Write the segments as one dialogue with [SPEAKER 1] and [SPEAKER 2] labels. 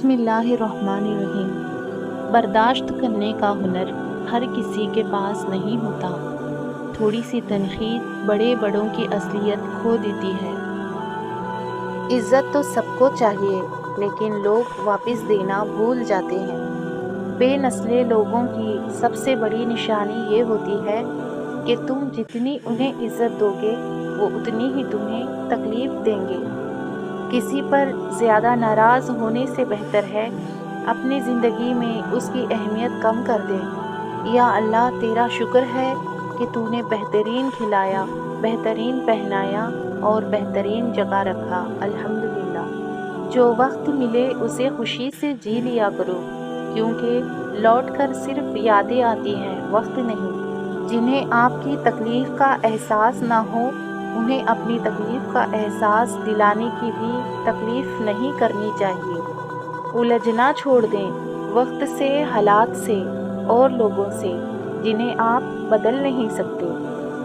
[SPEAKER 1] بسم اللہ الرحمن الرحیم۔ برداشت کرنے کا ہنر ہر کسی کے پاس نہیں ہوتا۔ تھوڑی سی تنقید بڑے بڑوں کی اصلیت کھو دیتی ہے۔ عزت تو سب کو چاہیے، لیکن لوگ واپس دینا بھول جاتے ہیں۔ بے نسلے لوگوں کی سب سے بڑی نشانی یہ ہوتی ہے کہ تم جتنی انہیں عزت دو گے وہ اتنی ہی تمہیں تکلیف دیں گے۔ کسی پر زیادہ ناراض ہونے سے بہتر ہے اپنی زندگی میں اس کی اہمیت کم کر دیں۔ یا اللہ تیرا شکر ہے کہ تو نے بہترین کھلایا، بہترین پہنایا اور بہترین جگہ رکھا، الحمدللہ۔ جو وقت ملے اسے خوشی سے جی لیا کرو، کیونکہ لوٹ کر صرف یادیں آتی ہیں، وقت نہیں۔ جنہیں آپ کی تکلیف کا احساس نہ ہو انہیں اپنی تکلیف کا احساس دلانے کی بھی تکلیف نہیں کرنی چاہیے۔ الجھنا چھوڑ دیں وقت سے، حالات سے اور لوگوں سے جنہیں آپ بدل نہیں سکتے۔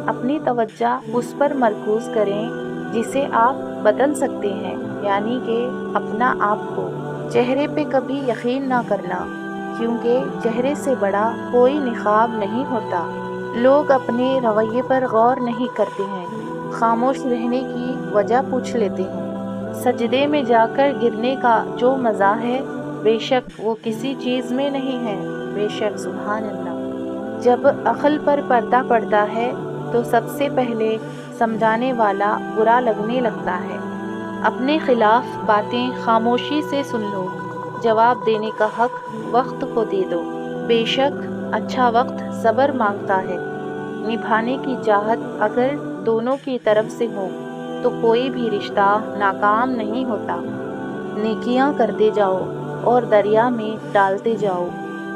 [SPEAKER 1] اپنی توجہ اس پر مرکوز کریں جسے آپ بدل سکتے ہیں، یعنی کہ اپنا آپ کو۔ چہرے پہ کبھی یقین نہ کرنا، کیونکہ چہرے سے بڑا کوئی نقاب نہیں ہوتا۔ لوگ اپنے رویے پر غور نہیں کرتے ہیں، خاموش رہنے کی وجہ پوچھ لیتے ہیں۔ سجدے میں جا کر گرنے کا جو مزہ ہے بے شک وہ کسی چیز میں نہیں ہے، بے شک، سبحان اللہ۔ جب عقل پر پردہ پڑتا ہے تو سب سے پہلے سمجھانے والا برا لگنے لگتا ہے۔ اپنے خلاف باتیں خاموشی سے سن لو، جواب دینے کا حق وقت کو دے دو۔ بے شک اچھا وقت صبر مانگتا ہے۔ نبھانے کی چاہت اگر دونوں کی طرف سے ہو تو کوئی بھی رشتہ ناکام نہیں ہوتا۔ نیکیاں کرتے جاؤ اور دریا میں ڈالتے جاؤ۔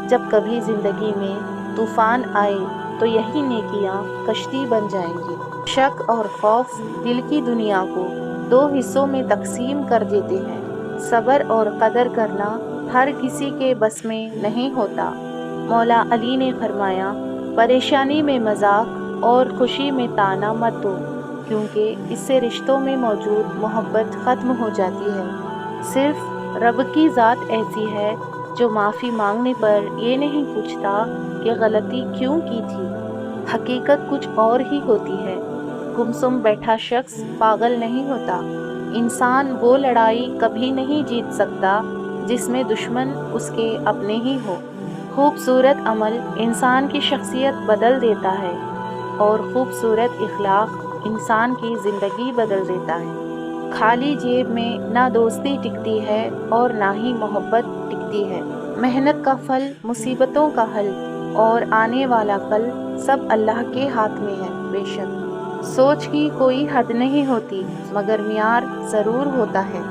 [SPEAKER 1] جب کبھی زندگی میں طوفان آئے تو یہی نیکیاں کشتی بن جائیں گی۔ شک اور خوف دل کی دنیا کو دو حصوں میں تقسیم کر دیتے ہیں۔ صبر اور قدر کرنا ہر کسی کے بس میں نہیں ہوتا۔ مولا علی نے فرمایا، پریشانی میں مذاق اور خوشی میں طعنہ مت دو، کیونکہ اس سے رشتوں میں موجود محبت ختم ہو جاتی ہے۔ صرف رب کی ذات ایسی ہے جو معافی مانگنے پر یہ نہیں پوچھتا کہ غلطی کیوں کی تھی۔ حقیقت کچھ اور ہی ہوتی ہے۔ گمسم بیٹھا شخص پاگل نہیں ہوتا۔ انسان وہ لڑائی کبھی نہیں جیت سکتا جس میں دشمن اس کے اپنے ہی ہو۔ خوبصورت عمل انسان کی شخصیت بدل دیتا ہے اور خوبصورت اخلاق انسان کی زندگی بدل دیتا ہے۔ خالی جیب میں نہ دوستی ٹکتی ہے اور نہ ہی محبت ٹکتی ہے۔ محنت کا پھل، مصیبتوں کا حل اور آنے والا کل سب اللہ کے ہاتھ میں ہے، بے شک۔ سوچ کی کوئی حد نہیں ہوتی مگر معیار ضرور ہوتا ہے۔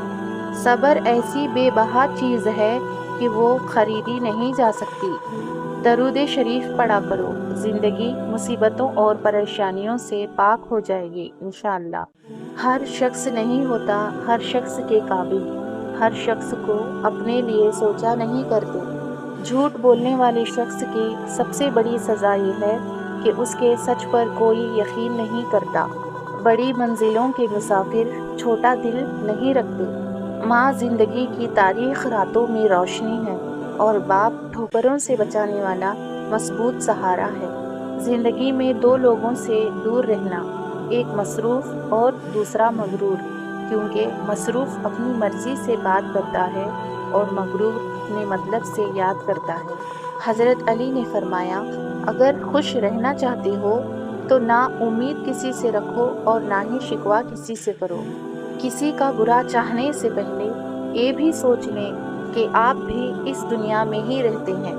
[SPEAKER 1] صبر ایسی بے بہا چیز ہے کہ وہ خریدی نہیں جا سکتی۔ درود شریف پڑھا کرو، زندگی مصیبتوں اور پریشانیوں سے پاک ہو جائے گی انشاءاللہ۔ ہر شخص نہیں ہوتا ہر شخص کے قابل، ہر شخص کو اپنے لیے سوچا نہیں کرتے۔ جھوٹ بولنے والے شخص کی سب سے بڑی سزا یہ ہے کہ اس کے سچ پر کوئی یقین نہیں کرتا۔ بڑی منزلوں کے مسافر چھوٹا دل نہیں رکھتے۔ ماں زندگی کی تاریخ راتوں میں روشنی ہے اور باپ ٹھوکروں سے بچانے والا مضبوط سہارا ہے۔ زندگی میں دو لوگوں سے دور رہنا، ایک مصروف اور دوسرا مغرور، کیونکہ مصروف اپنی مرضی سے بات کرتا ہے اور مغرور اپنے مطلب سے یاد کرتا ہے۔ حضرت علی نے فرمایا، اگر خوش رہنا چاہتے ہو تو نہ امید کسی سے رکھو اور نہ ہی شکوہ کسی سے کرو۔ کسی کا برا چاہنے سے پہلے یہ بھی سوچ لیں کہ آپ بھی اس دنیا میں ہی رہتے ہیں۔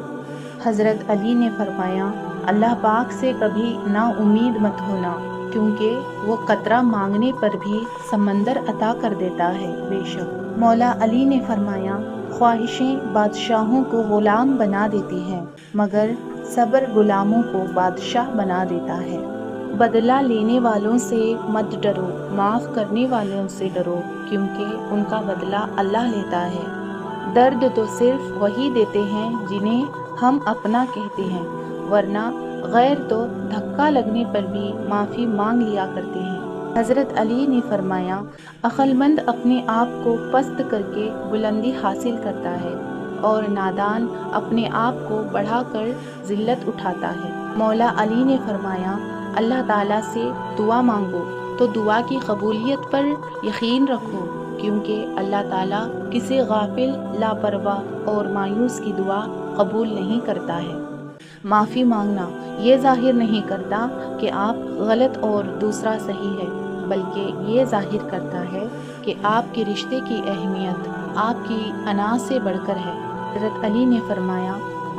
[SPEAKER 1] حضرت علی نے فرمایا، اللہ پاک سے کبھی نا امید مت ہونا، کیونکہ وہ قطرہ مانگنے پر بھی سمندر عطا کر دیتا ہے، بے شک۔ مولا علی نے فرمایا، خواہشیں بادشاہوں کو غلام بنا دیتی ہیں مگر صبر غلاموں کو بادشاہ بنا دیتا ہے۔ بدلہ لینے والوں سے مت ڈرو، معاف کرنے والوں سے ڈرو، کیونکہ ان کا بدلہ اللہ لیتا ہے۔ درد تو صرف وہی دیتے ہیں جنہیں ہم اپنا کہتے ہیں، ورنہ غیر تو دھکا لگنے پر بھی معافی مانگ لیا کرتے ہیں۔ حضرت علی نے فرمایا، عقل مند اپنے آپ کو پست کر کے بلندی حاصل کرتا ہے اور نادان اپنے آپ کو بڑھا کر ذلت اٹھاتا ہے۔ مولا علی نے فرمایا، اللہ تعالیٰ سے دعا مانگو تو دعا کی قبولیت پر یقین رکھو، کیونکہ اللہ تعالیٰ کسی غافل، لاپرواہ اور مایوس کی دعا قبول نہیں کرتا ہے۔ معافی مانگنا یہ ظاہر نہیں کرتا کہ آپ غلط اور دوسرا صحیح ہے، بلکہ یہ ظاہر کرتا ہے کہ آپ کے رشتے کی اہمیت آپ کی انا سے بڑھ کر ہے۔ حضرت علی نے فرمایا،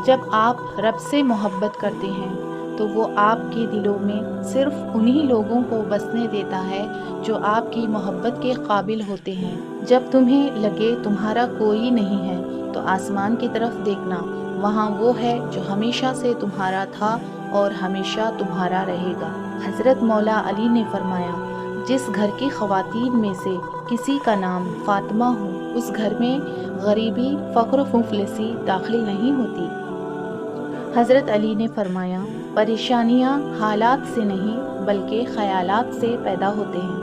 [SPEAKER 1] جب آپ رب سے محبت کرتے ہیں تو وہ آپ کے دلوں میں صرف انہی لوگوں کو بسنے دیتا ہے جو آپ کی محبت کے قابل ہوتے ہیں۔ جب تمہیں لگے تمہارا کوئی نہیں ہے تو آسمان کی طرف دیکھنا، وہاں وہ ہے جو ہمیشہ سے تمہارا تھا اور ہمیشہ تمہارا رہے گا۔ حضرت مولا علی نے فرمایا، جس گھر کی خواتین میں سے کسی کا نام فاطمہ ہو، اس گھر میں غریبی، فقر و مفلسی داخل نہیں ہوتی۔ حضرت علی نے فرمایا، پریشانیاں حالات سے نہیں بلکہ خیالات سے پیدا ہوتے ہیں۔